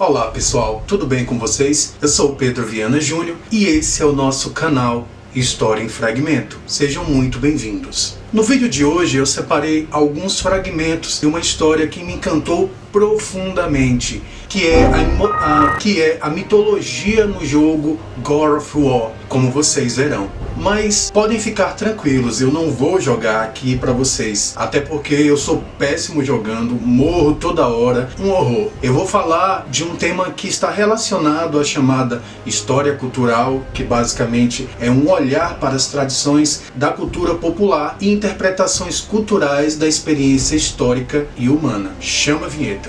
Olá pessoal, tudo bem com vocês? Eu sou o Pedro Viana Júnior e esse é o nosso canal História em Fragmento. Sejam muito bem-vindos. No vídeo de hoje eu separei alguns fragmentos de uma história que me encantou profundamente, que é a mitologia no jogo God of War, como vocês verão. Mas podem ficar tranquilos, eu não vou jogar aqui pra vocês, até porque eu sou péssimo jogando, morro toda hora, um horror. Eu vou falar de um tema que está relacionado à chamada história cultural, que basicamente é um olhar para as tradições da cultura popular e interpretações culturais da experiência histórica e humana. Chama a vinheta.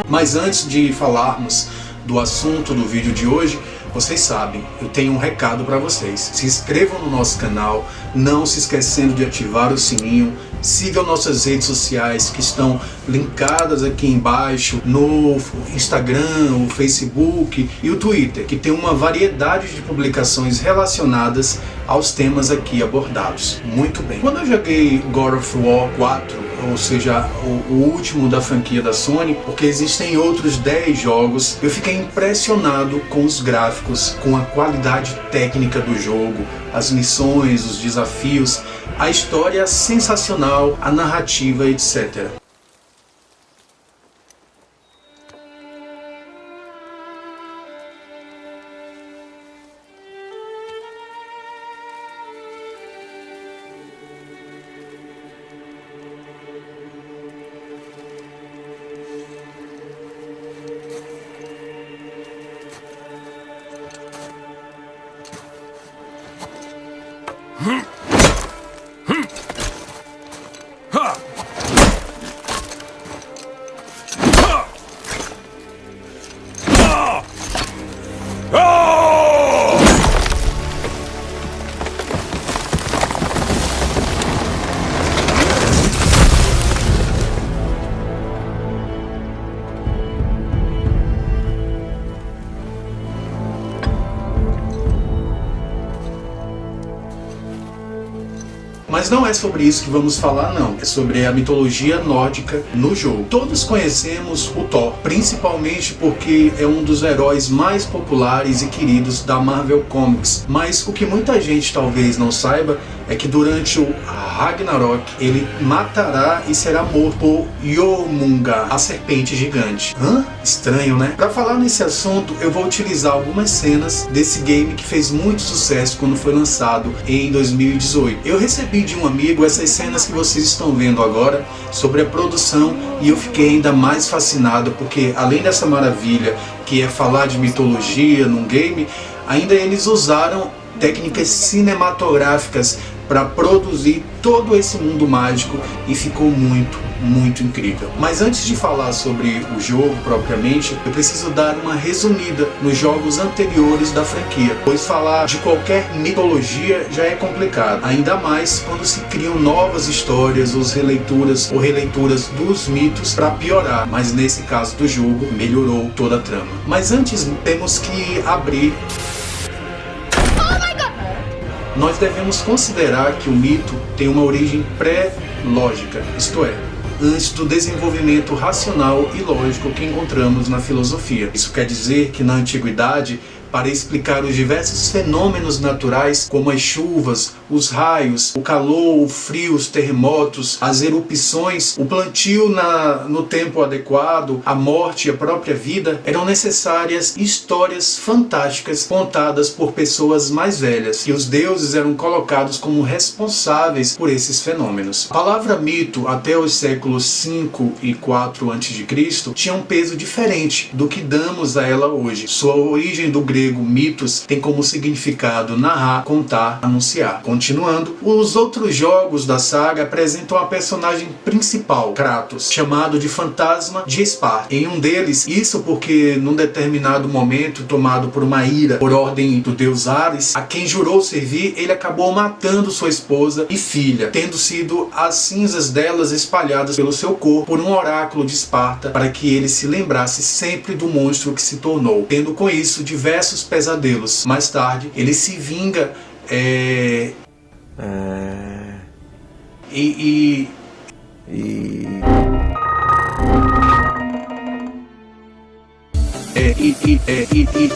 Mas antes de falarmos do assunto do vídeo de hoje, vocês sabem, eu tenho um recado para vocês. Se inscrevam no nosso canal, não se esquecendo de ativar o sininho. Sigam nossas redes sociais que estão linkadas aqui embaixo no Instagram, o Facebook e o Twitter, que tem uma variedade de publicações relacionadas aos temas aqui abordados. Muito bem. Quando eu joguei God of War 4, ou seja, o último da franquia da Sony, porque existem outros 10 jogos, eu fiquei impressionado com os gráficos, com a qualidade técnica do jogo, as missões, os desafios, a história sensacional, a narrativa, etc. Mas não é sobre isso que vamos falar não, é sobre a mitologia nórdica no jogo. Todos conhecemos o Thor, principalmente porque é um dos heróis mais populares e queridos da Marvel Comics. Mas o que muita gente talvez não saiba é que durante o Ragnarok ele matará e será morto por Jormungandr, a serpente gigante. Estranho, né? Para falar nesse assunto, eu vou utilizar algumas cenas desse game que fez muito sucesso quando foi lançado em 2018. Eu recebi de um amigo essas cenas que vocês estão vendo agora sobre a produção e eu fiquei ainda mais fascinado porque além dessa maravilha que é falar de mitologia num game, ainda eles usaram técnicas cinematográficas para produzir todo esse mundo mágico e ficou muito incrível. Mas antes de falar sobre o jogo propriamente, eu preciso dar uma resumida nos jogos anteriores da franquia, pois falar de qualquer mitologia já é complicado, ainda mais quando se criam novas histórias ou releituras dos mitos para piorar, mas nesse caso do jogo melhorou toda a trama. Mas antes temos que abrir. Nós devemos considerar que o mito tem uma origem pré-lógica, isto é, antes do desenvolvimento racional e lógico que encontramos na filosofia. Isso quer dizer que na antiguidade, para explicar os diversos fenômenos naturais, como as chuvas, os raios, o calor, o frio, os terremotos, as erupções, o plantio no tempo adequado, a morte e a própria vida, eram necessárias histórias fantásticas contadas por pessoas mais velhas, e os deuses eram colocados como responsáveis por esses fenômenos. A palavra mito, até os séculos 5 e 4 a.C., tinha um peso diferente do que damos a ela hoje. Sua origem do grego mitos tem como significado narrar, contar, anunciar. Continuando, os outros jogos da saga apresentam a personagem principal, Kratos, chamado de Fantasma de Esparta. Em um deles, isso porque num determinado momento, tomado por uma ira por ordem do deus Ares, a quem jurou servir, ele acabou matando sua esposa e filha, tendo sido as cinzas delas espalhadas pelo seu corpo por um oráculo de Esparta para que ele se lembrasse sempre do monstro que se tornou, tendo com isso diversos pesadelos. Mais tarde, ele se vinga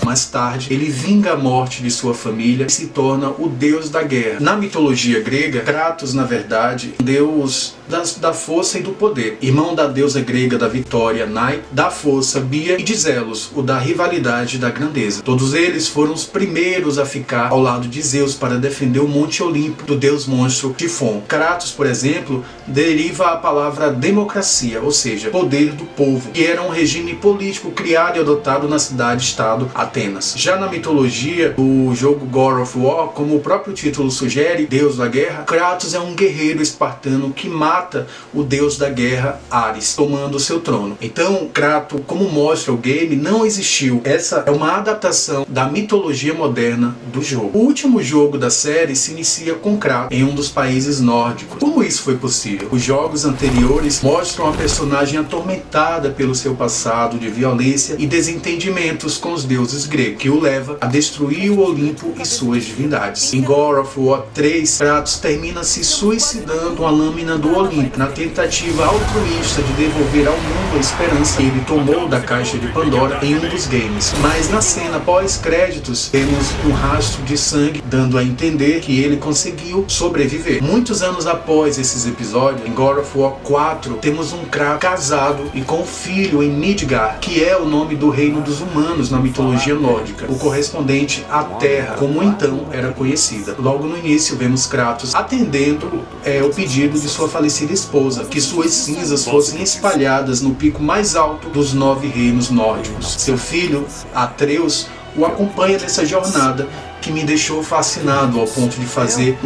Mais tarde, ele vinga a morte de sua família e se torna o deus da guerra. Na mitologia grega, Kratos, na verdade, deus da força e do poder. Irmão da deusa grega da vitória, Nike, da força, Bia, e de Zeus, o da rivalidade e da grandeza. Todos eles foram os primeiros a ficar ao lado de Zeus para defender o Monte Olimpo do deus monstro Tifon. Kratos, por exemplo, deriva a palavra democracia, ou seja, poder do povo, que era um regime político criado e adotado na cidade-estado Atenas. Já na mitologia do jogo God of War, como o próprio título sugere, Deus da Guerra, Kratos é um guerreiro espartano que mata o deus da guerra, Ares, tomando seu trono. Então, Kratos, como mostra o game, não existiu. Essa é uma adaptação da mitologia moderna do jogo. O último jogo da série se inicia com Kratos em um dos países nórdicos. Como isso foi possível? Os jogos anteriores mostram a personagem atormentada pelo seu passado de violência e desentendimentos com os deuses gregos, que o leva a destruir o Olimpo e suas divindades. Em God of War 3, Kratos termina se suicidando a lâmina do Olimpo, na tentativa altruísta de devolver ao mundo a esperança que ele tomou da caixa de Pandora em um dos games. Mas na cena pós-créditos, temos um rastro de sangue, dando a entender que ele conseguiu sobreviver. Muitos anos após esses episódios, em God of War 4, temos um Kratos casado e com um filho em Midgard, que é o nome do reino dos humanos na mitologia nórdica, o correspondente à Terra, como então era conhecida. Logo no início, vemos Kratos atendendo o pedido de sua falecida esposa, que suas cinzas fossem espalhadas no pico mais alto dos 9 reinos nórdicos. Seu filho, Atreus, o acompanha nessa jornada que me deixou fascinado ao ponto de fazer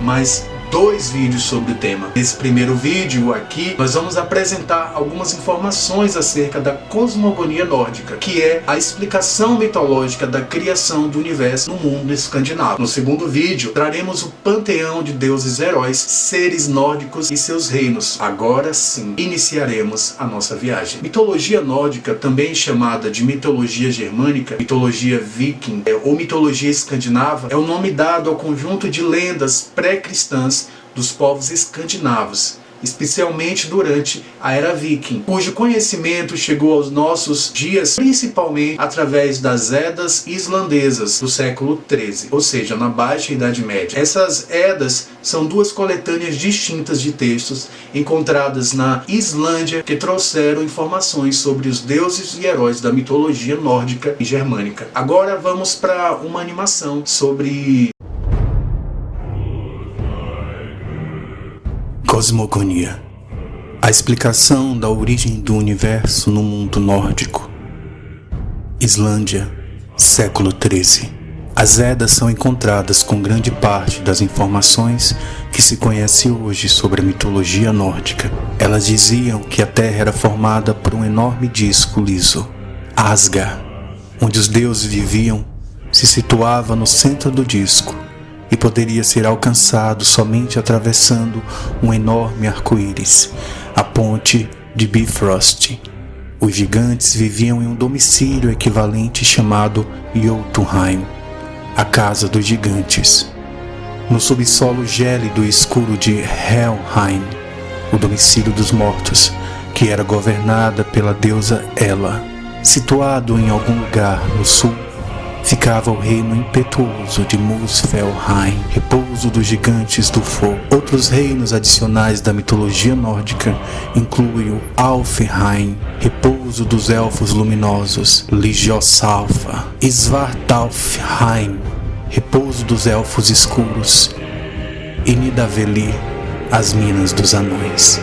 mas 2 vídeos sobre o tema. Nesse primeiro vídeo aqui, nós vamos apresentar algumas informações acerca da cosmogonia nórdica, que é a explicação mitológica da criação do universo no mundo escandinavo. No segundo vídeo, traremos o panteão de deuses heróis, seres nórdicos e seus reinos. Agora sim, iniciaremos a nossa viagem. Mitologia nórdica, também chamada de mitologia germânica, mitologia viking ou mitologia escandinava, é o nome dado ao conjunto de lendas pré-cristãs dos povos escandinavos, especialmente durante a Era Viking, cujo conhecimento chegou aos nossos dias principalmente através das Edas islandesas do século XIII, ou seja, na Baixa Idade Média. Essas Edas são 2 coletâneas distintas de textos encontradas na Islândia que trouxeram informações sobre os deuses e heróis da mitologia nórdica e germânica. Agora vamos para uma animação sobre cosmogonia, a explicação da origem do universo no mundo nórdico. Islândia, século XIII. As Edas são encontradas com grande parte das informações que se conhece hoje sobre a mitologia nórdica. Elas diziam que a Terra era formada por um enorme disco liso. Asgard, onde os deuses viviam, se situava no centro do disco e poderia ser alcançado somente atravessando um enorme arco-íris, a ponte de Bifrost. Os gigantes viviam em um domicílio equivalente chamado Jotunheim, a casa dos gigantes. No subsolo gélido e escuro de Helheim, o domicílio dos mortos, que era governada pela deusa Hela. Situado em algum lugar no sul, ficava o reino impetuoso de Muspelheim, repouso dos gigantes do fogo. Outros reinos adicionais da mitologia nórdica incluem o Alfheim, repouso dos elfos luminosos, Ljosalfa, Svartalfheim, repouso dos elfos escuros, e Nidavellir, as minas dos anões.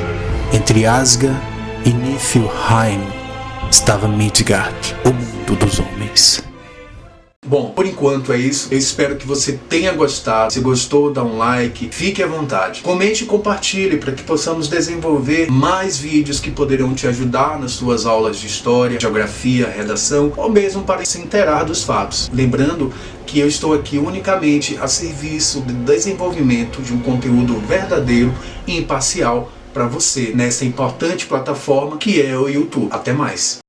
Entre Asgard e Niflheim estava Midgard, o mundo dos homens. Bom, por enquanto é isso. Eu espero que você tenha gostado. Se gostou, dá um like, fique à vontade. Comente e compartilhe para que possamos desenvolver mais vídeos que poderão te ajudar nas suas aulas de história, geografia, redação ou mesmo para se inteirar dos fatos. Lembrando que eu estou aqui unicamente a serviço do desenvolvimento de um conteúdo verdadeiro e imparcial para você nessa importante plataforma que é o YouTube. Até mais!